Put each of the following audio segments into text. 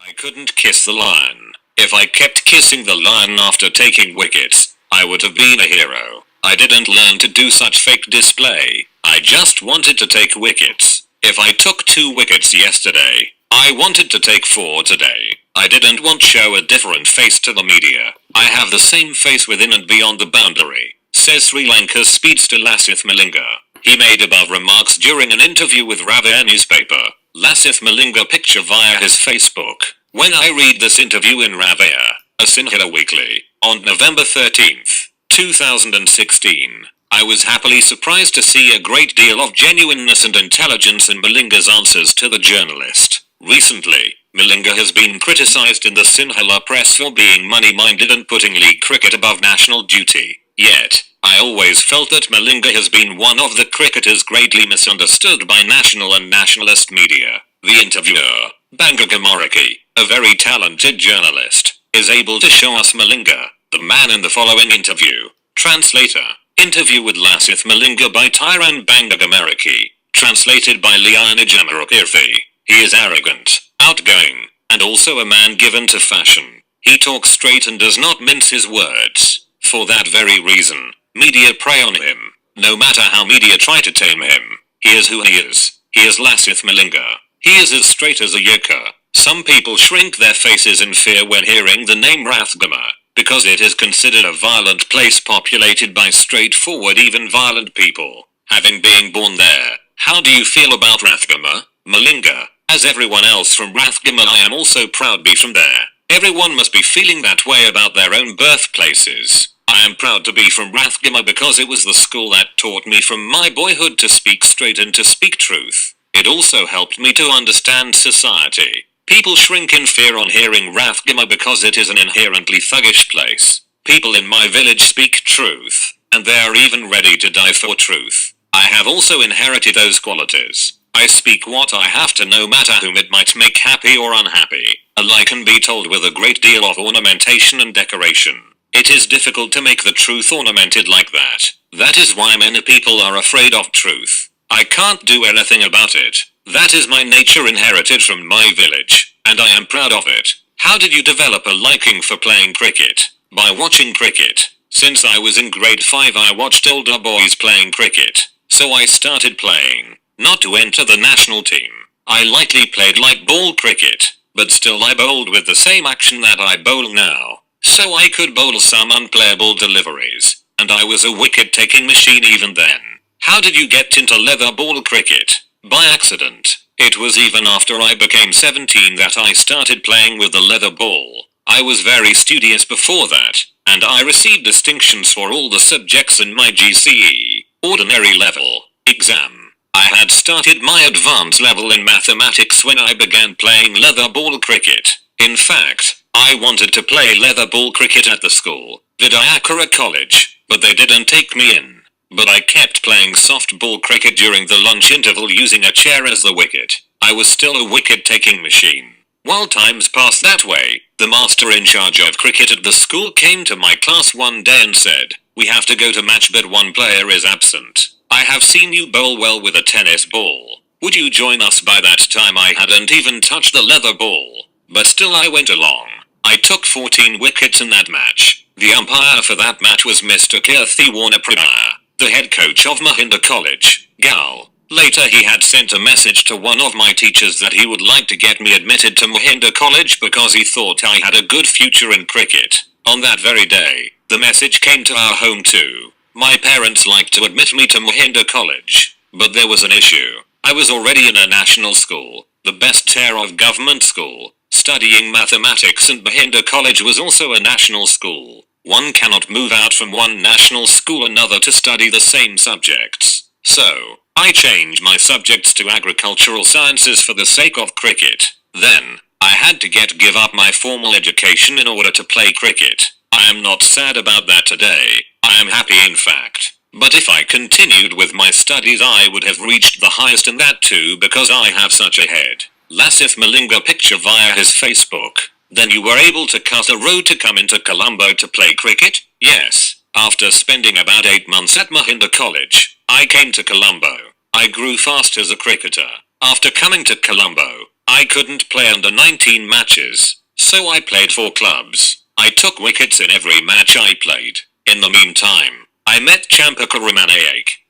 I couldn't kiss the lion. If I kept kissing the lion after taking wickets, I would have been a hero. I didn't learn to do such fake display. I just wanted to take wickets. If I took 2 wickets yesterday, I wanted to take 4 today. I didn't want to show a different face to the media. I have the same face within and beyond the boundary, says Sri Lanka's speedster Lasith Malinga. He made above remarks during an interview with Ravaya newspaper. Lasith Malinga picture via his Facebook. When I read this interview in Ravaya, a Sinhala weekly, on November 13th, 2016, I was happily surprised to see a great deal of genuineness and intelligence in Malinga's answers to the journalist. Recently, Malinga has been criticized in the Sinhala press for being money-minded and putting league cricket above national duty. Yet, I always felt that Malinga has been one of the cricketers greatly misunderstood by national and nationalist media. The interviewer, Bangagamoriki, a very talented journalist, is able to show us Malinga, the man in the following interview. Translator. Interview with Lasith Malinga by Tyran Bangagamoriki. Translated by Liana Jamarakirthi. He is arrogant, outgoing, and also a man given to fashion. He talks straight and does not mince his words. For that very reason, media prey on him. No matter how media try to tame him, he is who he is. He is Lasith Malinga. He is as straight as a yoker. Some people shrink their faces in fear when hearing the name Rathgama, because it is considered a violent place populated by straightforward, even violent people. Having been born there, how do you feel about Rathgama, Malinga? As everyone else from Rathgama, I am also proud to be from there. Everyone must be feeling that way about their own birthplaces. I am proud to be from Rathgama because it was the school that taught me from my boyhood to speak straight and to speak truth. It also helped me to understand society. People shrink in fear on hearing Rathgama because it is an inherently thuggish place. People in my village speak truth, and they are even ready to die for truth. I have also inherited those qualities. I speak what I have to, no matter whom it might make happy or unhappy. A lie can be told with a great deal of ornamentation and decoration. It is difficult to make the truth ornamented like that. That is why many people are afraid of truth. I can't do anything about it. That is my nature inherited from my village, and I am proud of it. How did you develop a liking for playing cricket? By watching cricket. Since I was in grade 5 I watched older boys playing cricket, so I started playing. Not to enter the national team. I lightly played like ball cricket, but still I bowled with the same action that I bowl now. So I could bowl some unplayable deliveries, and I was a wicket-taking machine even then. How did you get into leather ball cricket? By accident. It was even after I became 17 that I started playing with the leather ball. I was very studious before that, and I received distinctions for all the subjects in my GCE, ordinary level, exam. I had started my advanced level in mathematics when I began playing leather ball cricket. In fact, I wanted to play leather ball cricket at the school, Vidyakara College, but they didn't take me in. But I kept playing softball cricket during the lunch interval using a chair as the wicket. I was still a wicket-taking machine. While times passed that way, the master in charge of cricket at the school came to my class one day and said, "We have to go to match but one player is absent. I have seen you bowl well with a tennis ball. Would you join us?" By that time I hadn't even touched the leather ball, but still I went along. I took 14 wickets in that match. The umpire for that match was Mr. Kirthi Warnaprabha, the head coach of Mahinda College, Gal. Later he had sent a message to one of my teachers that he would like to get me admitted to Mahinda College because he thought I had a good future in cricket. On that very day, the message came to our home too. My parents liked to admit me to Mahinda College, but there was an issue. I was already in a national school, the best tier of government school, studying mathematics, and Mahinda College was also a national school. One cannot move out from one national school another to study the same subjects. So, I changed my subjects to agricultural sciences for the sake of cricket. Then, I had to give up my formal education in order to play cricket. I am not sad about that today. I am happy in fact. But if I continued with my studies I would have reached the highest in that too because I have such a head. Lasith Malinga picture via his Facebook. Then you were able to cut a road to come into Colombo to play cricket? Yes. After spending about 8 months at Mahinda College, I came to Colombo. I grew fast as a cricketer. After coming to Colombo, I couldn't play under 19 matches, so I played for clubs. I took wickets in every match I played. In the meantime, I met Champaka.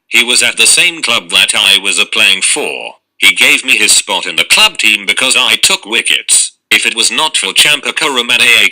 He was at the same club that I was playing for. He gave me his spot in the club team because I took wickets. If it was not for Champaka,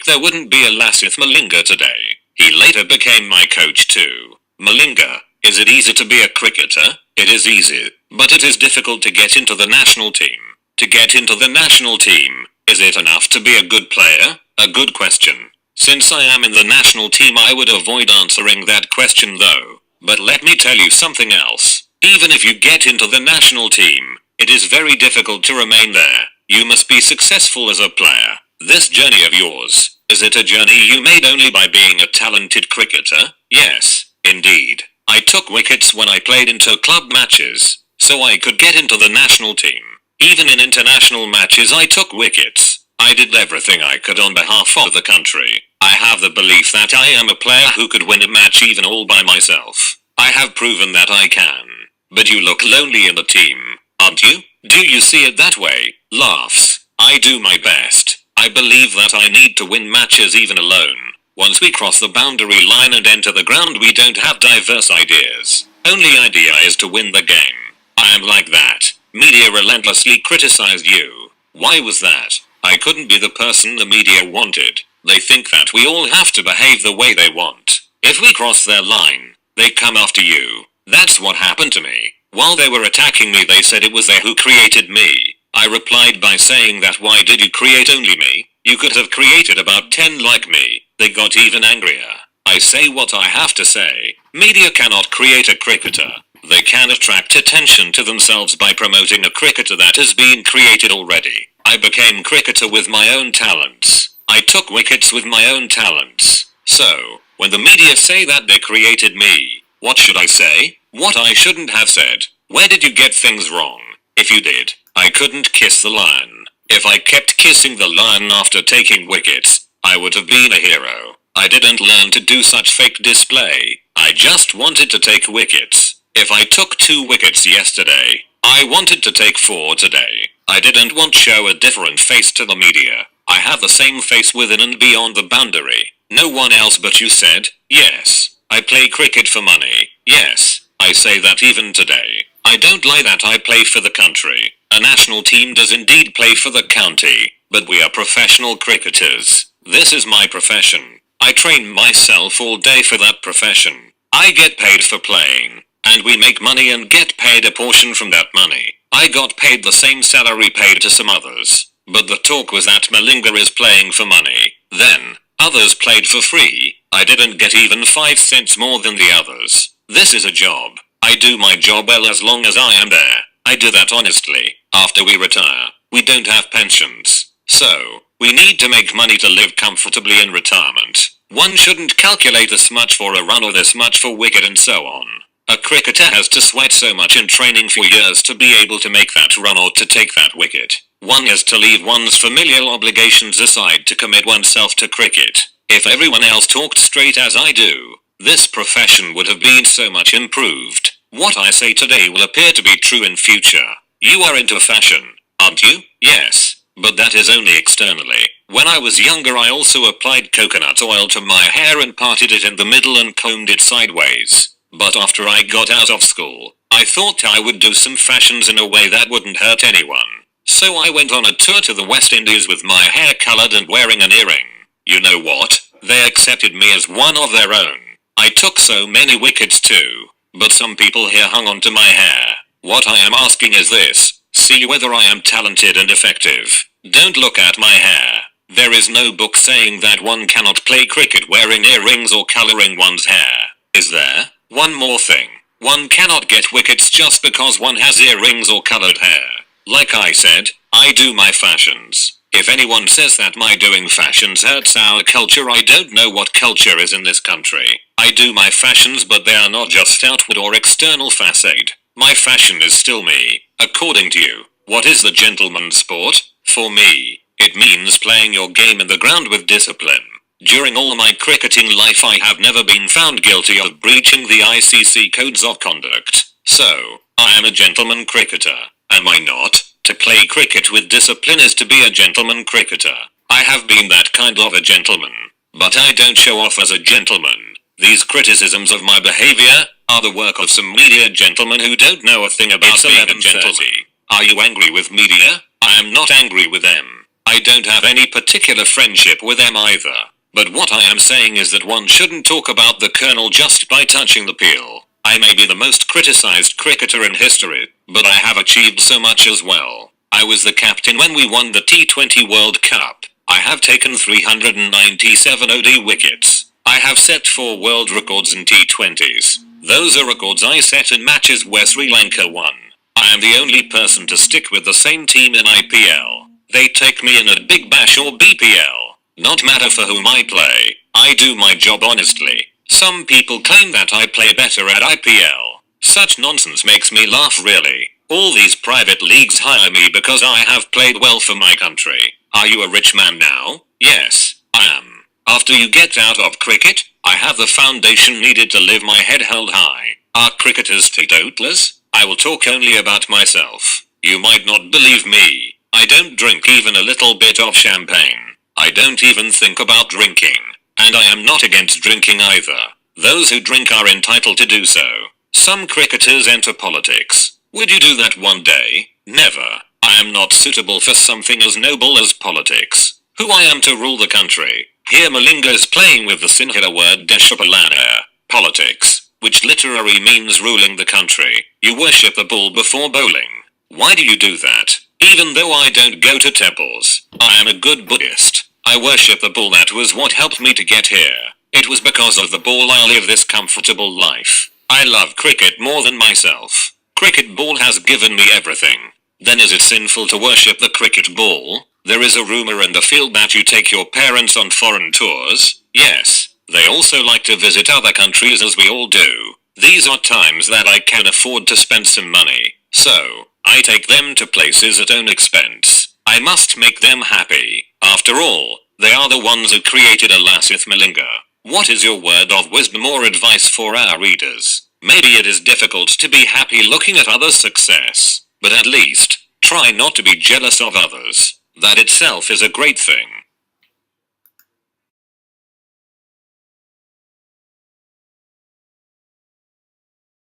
there wouldn't be a Lasith Malinga today. He later became my coach too. Malinga, is it easy to be a cricketer? It is easy, but it is difficult to get into the national team. To get into the national team, is it enough to be a good player? A good question. Since I am in the national team, I would avoid answering that question though. But let me tell you something else. Even if you get into the national team, it is very difficult to remain there. You must be successful as a player. This journey of yours, is it a journey you made only by being a talented cricketer? Yes, indeed. I took wickets when I played inter-club matches, so I could get into the national team. Even in international matches I took wickets. I did everything I could on behalf of the country. I have the belief that I am a player who could win a match even all by myself. I have proven that I can. But you look lonely in the team, aren't you? Do you see it that way? Laughs. I do my best. I believe that I need to win matches even alone. Once we cross the boundary line and enter the ground, we don't have diverse ideas. Only idea is to win the game. I am like that. Media relentlessly criticized you. Why was that? I couldn't be the person the media wanted. They think that we all have to behave the way they want. If we cross their line, they come after you. That's what happened to me. While they were attacking me, they said it was they who created me. I replied by saying that why did you create only me? You could have created about 10 like me. They got even angrier. I say what I have to say. Media cannot create a cricketer. They can attract attention to themselves by promoting a cricketer that has been created already. I became cricketer with my own talents. I took wickets with my own talents. So, when the media say that they created me, what should I say? What I shouldn't have said. Where did you get things wrong? If you did, I couldn't kiss the lion. If I kept kissing the lion after taking wickets, I would have been a hero. I didn't learn to do such fake display. I just wanted to take wickets. If I took 2 wickets yesterday, I wanted to take 4 today. I didn't want to show a different face to the media. I have the same face within and beyond the boundary. No one else but you said, yes, I play cricket for money. Yes, I say that even today. I don't lie that I play for the country. A national team does indeed play for the county, but we are professional cricketers. This is my profession. I train myself all day for that profession. I get paid for playing, and we make money and get paid a portion from that money. I got paid the same salary paid to some others, but the talk was that Malinga is playing for money. Then, others played for free. I didn't get even 5 cents more than the others. This is a job. I do my job well as long as I am there. I do that honestly. After we retire, we don't have pensions. So, we need to make money to live comfortably in retirement. One shouldn't calculate this much for a run or this much for wicket and so on. A cricketer has to sweat so much in training for years to be able to make that run or to take that wicket. One has to leave one's familial obligations aside to commit oneself to cricket. If everyone else talked straight as I do, this profession would have been so much improved. What I say today will appear to be true in future. You are into fashion, aren't you? Yes, but that is only externally. When I was younger, I also applied coconut oil to my hair and parted it in the middle and combed it sideways. But after I got out of school, I thought I would do some fashions in a way that wouldn't hurt anyone. So I went on a tour to the West Indies with my hair colored and wearing an earring. You know what? They accepted me as one of their own. I took so many wickets too, but some people here hung on to my hair. What I am asking is this: see whether I am talented and effective. Don't look at my hair. There is no book saying that one cannot play cricket wearing earrings or coloring one's hair. Is there? One more thing. One cannot get wickets just because one has earrings or colored hair. Like I said, I do my fashions. If anyone says that my doing fashions hurts our culture, I don't know what culture is in this country. I do my fashions, but they are not just outward or external facade. My fashion is still me. According to you, what is the gentleman's sport? For me, it means playing your game in the ground with discipline. During all my cricketing life, I have never been found guilty of breaching the ICC codes of conduct. So, I am a gentleman cricketer, am I not? To play cricket with discipline is to be a gentleman cricketer. I have been that kind of a gentleman. But I don't show off as a gentleman. These criticisms of my behavior are the work of some media gentlemen who don't know a thing about being a gentleman. Are you angry with media? I am not angry with them. I don't have any particular friendship with them either. But what I am saying is that one shouldn't talk about the Colonel just by touching the peel. I may be the most criticized cricketer in history, but I have achieved so much as well. I was the captain when we won the T20 World Cup. I have taken 397 OD wickets. I have set 4 world records in T20s. Those are records I set in matches where Sri Lanka won. I am the only person to stick with the same team in IPL. They take me in at Big Bash or BPL. Not matter for whom I play, I do my job honestly. Some people claim that I play better at IPL. Such nonsense makes me laugh really. All these private leagues hire me because I have played well for my country. Are you a rich man now? Yes, I am. After you get out of cricket, I have the foundation needed to live my head held high. Are cricketers teetotalers? I will talk only about myself. You might not believe me. I don't drink even a little bit of champagne. I don't even think about drinking. And I am not against drinking either. Those who drink are entitled to do so. Some cricketers enter politics. Would you do that one day? Never. I am not suitable for something as noble as politics. Who I am to rule the country. Here Malinga is playing with the Sinhala word Deshapalana. Politics, which literally means ruling the country. You worship the bull before bowling. Why do you do that? Even though I don't go to temples, I am a good Buddhist. I worship the bull. That was what helped me to get here. It was because of the ball I live this comfortable life. I love cricket more than myself. Cricket ball has given me everything. Then is it sinful to worship the cricket ball? There is a rumor in the field that you take your parents on foreign tours. Yes, they also like to visit other countries as we all do. These are times that I can afford to spend some money. So, I take them to places at own expense. I must make them happy. After all, they are the ones who created a Lasith Malinga. What is your word of wisdom or advice for our readers? Maybe it is difficult to be happy looking at others' success, but at least, try not to be jealous of others. That itself is a great thing.